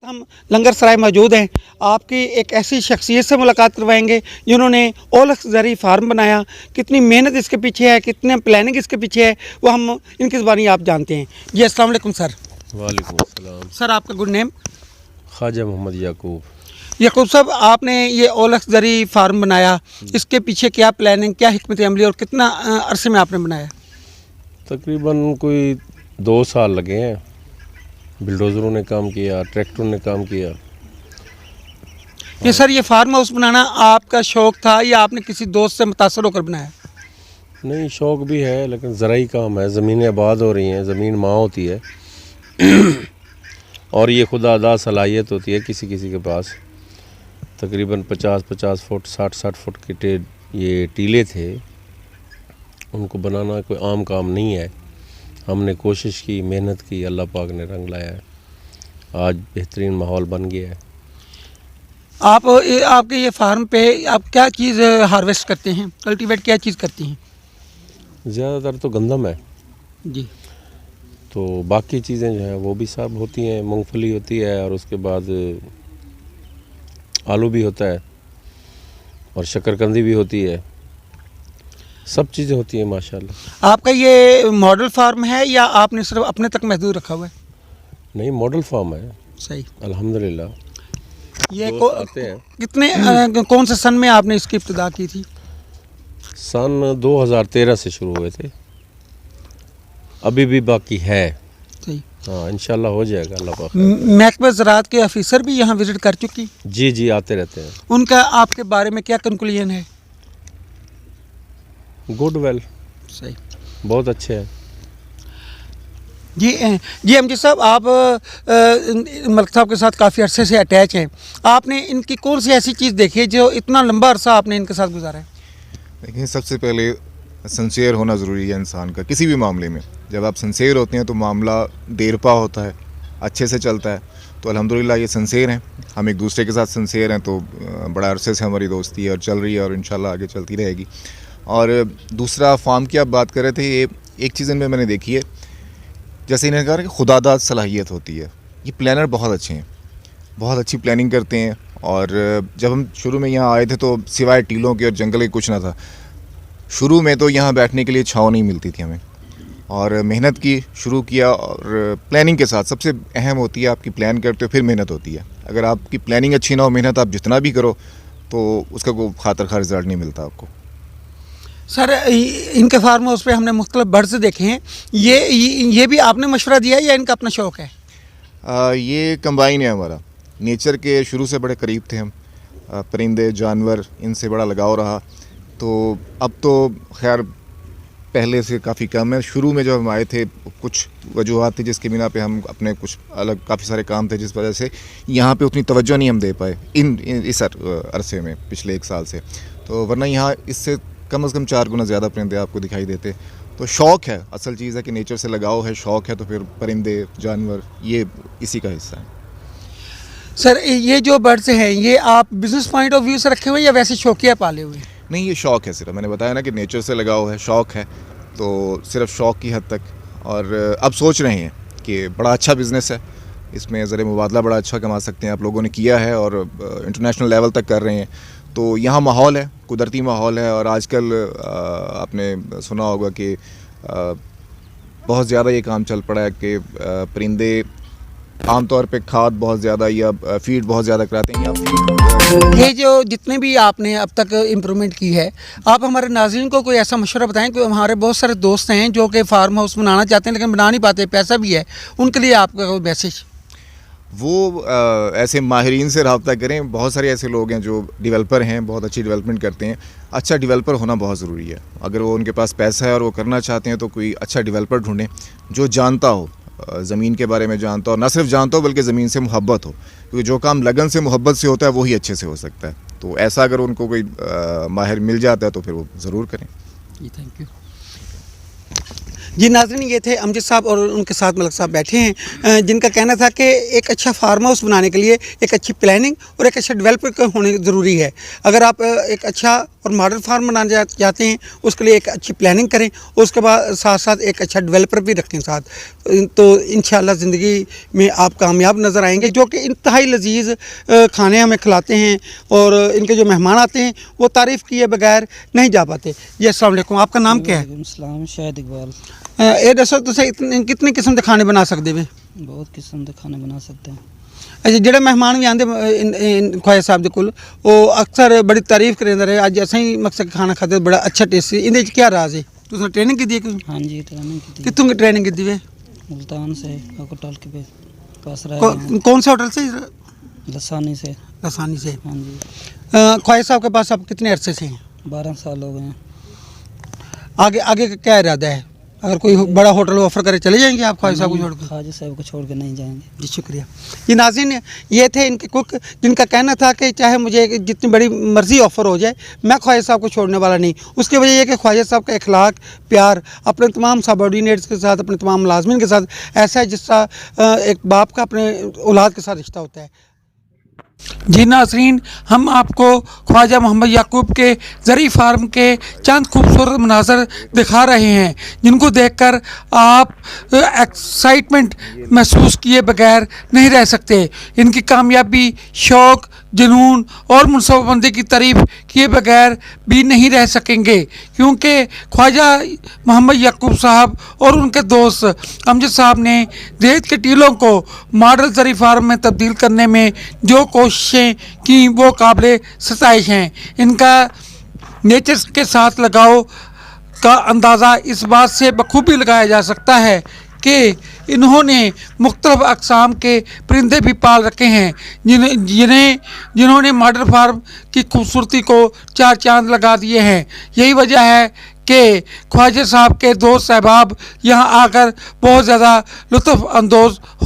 हम लंगर सराय मौजूद हैं। आपकी एक ऐसी शख्सियत से मुलाकात करवाएंगे जिन्होंने ओलक्स ज़री फार्म बनाया। कितनी मेहनत इसके पीछे है, कितने प्लानिंग इसके पीछे है, वो हम इनकी ज़बानी आप जानते हैं। जी अस्सलाम वालेकुम सर। वालेकुम अस्सलाम। सर आपका गुड नेम? ख्वाजा मोहम्मद याकूब। याकूब साहब, आपने ये ओलक्स ज़री फार्म बनाया, इसके पीछे क्या प्लानिंग, क्या हिकमत अमली और कितना अरसे में आपने बनाया? तकरीबन कोई 2 साल लगे हैं। बिल्डोज़रों ने काम किया, ट्रैक्टरों ने काम किया। ये सर ये फार्म हाउस बनाना आपका शौक़ था या आपने किसी दोस्त से मुतासर होकर बनाया? नहीं, शौक़ भी है लेकिन ज़राई काम है। ज़मीनें आबाद हो रही हैं, ज़मीन माँ होती है और ये खुदा अदा सलाहियत होती है किसी किसी के पास। तकरीबन 50-50 फुट 60-60 फुट के ये टीले थे, उनको बनाना कोई आम काम नहीं है। हमने कोशिश की, मेहनत की, अल्लाह पाक ने रंग लाया है। आज बेहतरीन माहौल बन गया है। आपके ये फार्म पे आप क्या चीज़ हार्वेस्ट करते हैं, कल्टीवेट क्या चीज़ करती हैं? ज़्यादातर तो गंदम है, जी। तो बाकी चीज़ें जो हैं वो भी सब होती हैं। मूंगफली होती है और उसके बाद आलू भी होता है और शकरकंदी भी होती है। सब चीज़ें होती हैं माशाल्लाह। आपका ये मॉडल फार्म है या आपने सिर्फ अपने तक महदूद रखा हुआ है? नहीं, मॉडल फार्म है सही। अल्हम्दुलिल्लाह। ये आते हैं। कितने कौन से सन में आपने इसकी इब्तिदा की थी? सन 2013 से शुरू हुए थे, अभी भी बाकी है। सही। हाँ, इंशाल्लाह हो जाएगा अल्लाह पाक। महकमा ज़राअत के ऑफिसर भी यहाँ विज़िट कर चुकी? जी आते रहते हैं। उनका आपके बारे में क्या कंक्लूजन है? गुड वेल, सही, बहुत अच्छे हैं। जी एमजी साहब, आप मलिक साहब के साथ काफ़ी अरसे से अटैच हैं। आपने इनकी कौन सी ऐसी चीज़ देखी है जो इतना लंबा अरसा आपने इनके साथ गुजारा है? देखिए, सबसे पहले सिंसियर होना ज़रूरी है इंसान का किसी भी मामले में। जब आप सिंसियर होते हैं तो मामला देरपा होता है, अच्छे से चलता है। तो अल्हम्दुलिल्लाह ये सिंसियर हैं, हम एक दूसरे के साथ सिंसियर हैं, तो बड़ा अरसे से हमारी दोस्ती है और चल रही है और इंशाल्लाह आगे चलती रहेगी। और दूसरा, फार्म की आप बात कर रहे थे, ये एक चीज़ इनमें मैंने देखी है, जैसे इन्होंने कहा कि खुदादाद सलाहियत होती है। ये प्लानर बहुत अच्छे हैं, बहुत अच्छी प्लानिंग करते हैं। और जब हम शुरू में यहाँ आए थे तो सिवाय टीलों के और जंगल के कुछ ना था। शुरू में तो यहाँ बैठने के लिए छाँव नहीं मिलती थी हमें, और मेहनत की, शुरू किया। और प्लानिंग के साथ सबसे अहम होती है, आपकी प्लान करते हो फिर मेहनत होती है। अगर आपकी प्लानिंग अच्छी ना हो, मेहनत आप जितना भी करो, तो उसका कोई खातर खा रिजल्ट नहीं मिलता आपको। सर इनके फार्म हाउस पे हमने मुख्तलिफ बर्ड्स देखे हैं, ये भी आपने मशवरा दिया है या इनका अपना शौक़ है? ये कंबाइन है हमारा। नेचर के शुरू से बड़े करीब थे हम, परिंदे जानवर इनसे बड़ा लगाव रहा। तो अब तो खैर पहले से काफ़ी कम है। शुरू में जब हम आए थे कुछ वजूहात थी जिसके बिना पे हम अपने कुछ अलग काफ़ी सारे काम थे, जिस वजह से यहाँ पे उतनी तवज्जो नहीं हम दे पाए इस अरसे में, पिछले 1 साल से। तो वरना यहाँ इससे कम से कम 4 गुना ज़्यादा परिंदे आपको दिखाई देते। तो शौक़ है, असल चीज़ है कि नेचर से लगाव है, शौक़ है, तो फिर परिंदे जानवर ये इसी का हिस्सा है। सर ये जो बर्ड्स हैं, ये आप बिज़नेस पॉइंट ऑफ व्यू से रखे हुए या वैसे शौकिया पाले हुए? नहीं, ये शौक़ है सिर्फ। मैंने बताया ना कि नेचर से लगाव है, शौक़ है, तो सिर्फ शौक़ की हद तक। और अब सोच रहे हैं कि बड़ा अच्छा बिज़नेस है, इसमें ज़र मुबादला बड़ा अच्छा कमा सकते हैं। आप लोगों ने किया है और इंटरनेशनल लेवल तक कर रहे हैं। तो यहाँ माहौल है, कुदरती माहौल है। और आजकल आपने सुना होगा कि बहुत ज़्यादा ये काम चल पड़ा है कि परिंदे आमतौर पे खाद बहुत ज़्यादा या फीड बहुत ज़्यादा कराते हैं। ये जो जितने भी आपने अब तक इम्प्रूवमेंट की है, आप हमारे नाज़रीन को कोई ऐसा मशवरा बताएं कि हमारे बहुत सारे दोस्त हैं जो कि फार्म हाउस बनाना चाहते हैं लेकिन बना नहीं पाते, पैसा भी है, उनके लिए आपका कोई मैसेज? वो ऐसे माहिरीन से रब्ता करें। बहुत सारे ऐसे लोग हैं जो डेवलपर हैं, बहुत अच्छी डेवलपमेंट करते हैं। अच्छा डेवलपर होना बहुत ज़रूरी है। अगर वो उनके पास पैसा है और वो करना चाहते हैं तो कोई अच्छा डेवलपर ढूंढें जो जानता हो, ज़मीन के बारे में जानता हो, ना सिर्फ जानता हो बल्कि ज़मीन से मुहब्बत हो, क्योंकि जो काम लगन से मोहब्बत से होता है वही अच्छे से हो सकता है। तो ऐसा अगर उनको कोई माहिर मिल जाता है तो फिर वो ज़रूर करें। जी थैंक यू। जी नाज़रीन, ये थे अमजद साहब और उनके साथ मलक साहब बैठे हैं, जिनका कहना था कि एक अच्छा फार्म हाउस बनाने के लिए एक अच्छी प्लानिंग और एक अच्छा डेवलपर होने ज़रूरी है। अगर आप एक अच्छा और मॉडल फार्म बनाना चाहते हैं, उसके लिए एक अच्छी प्लानिंग करें, उसके बाद साथ साथ एक अच्छा डेवलपर भी रखें साथ, तो इंशाल्लाह ज़िंदगी में आप कामयाब नज़र आएंगे। जो कि इंतहाई लजीज़ खाने हमें खिलाते हैं और इनके जो मेहमान आते हैं वो तारीफ़ किए बगैर नहीं जा पाते। जी अस्सलाम वालेकुम, आपका नाम क्या है? सलाम, शाहिद इकबाल। ये दसो तुसीं कितनी किस्म के खाने बना सकते हो? बहुत किस्म के खाने बना सकते हैं। अच्छा, ਜਿਹੜੇ ਮਹਿਮਾਨ ਵੀ ਆਂਦੇ ਖਵਾਜਾ ਸਾਹਿਬ ਦੇ ਕੋਲ, ਉਹ ਅਕਸਰ ਬੜੀ ਤਾਰੀਫ ਕਰਿੰਦੇ ਰਹੇ। ਅੱਜ ਅਸੀਂ ਮਕਸਦ ਖਾਣਾ ਖਾਦੇ ਬੜਾ ਅੱਛਾ ਟੇਸਟੀ। ਇਹਦੇ ਵਿੱਚ ਕੀ ਰਾਜ਼ ਹੈ? ਤੁਸੀਂ ਟ੍ਰੇਨਿੰਗ ਕੀਤੀ ਹੈ? हाँ जी, ट्रेनिंग की थी। कितों की ट्रेनिंग की है? मुल्तान से होटल के पास रहा कौन सा होटल से? लसानी से। लसानी से। हाँ जी, ख्वाजा साहब के पास आप कितने अरसे से हैं? 12 साल हो गए हैं। आगे का क्या इरादा है? अगर कोई बड़ा होटल ऑफर करे चले जाएंगे आप ख्वाजा साहब को छोड़ कर? ख्वाजा साहब को छोड़ के नहीं जाएंगे। जी शुक्रिया। ये नाज़रीन, ये थे इनके कुक, जिनका कहना था कि चाहे मुझे जितनी बड़ी मर्ज़ी ऑफ़र हो जाए, मैं ख्वाजा साहब को छोड़ने वाला नहीं। उसकी वजह यह कि ख्वाजा साहब का अखलाक, प्यार अपने तमाम सबॉर्डिनेट्स के साथ, अपने तमाम मुलाजमिन के साथ ऐसा है जिसका एक बाप का अपने औलाद के साथ रिश्ता होता है। जी नाज़रीन, हम आपको ख्वाजा मोहम्मद याकूब के ज़री फार्म के चंद खूबसूरत मनाज़र दिखा रहे हैं, जिनको देखकर आप एक्साइटमेंट महसूस किए बगैर नहीं रह सकते। इनकी कामयाबी, शौक़, जुनून और मनसूबाबंदी की तारीफ़ किए बगैर भी नहीं रह सकेंगे, क्योंकि ख्वाजा मोहम्मद याकूब साहब और उनके दोस्त अमजद साहब ने रेत के टीलों को मॉडल ज़री फार्म में तब्दील करने में जो कोशिशें की वो काबिल सताइश हैं। इनका नेचर के साथ लगाव का अंदाज़ा इस बात से बखूबी लगाया जा सकता है कि इन्होंने मुख्तलिफ़ अक़साम के परिंदे भी पाल रखे हैं, जिन्होंने मॉडल फार्म की खूबसूरती को चार चांद लगा दिए हैं। यही वजह है कि ख्वाजा साहब के दोस्त अहबाब यहाँ आकर बहुत ज़्यादा लुत्फ़ अंदोज़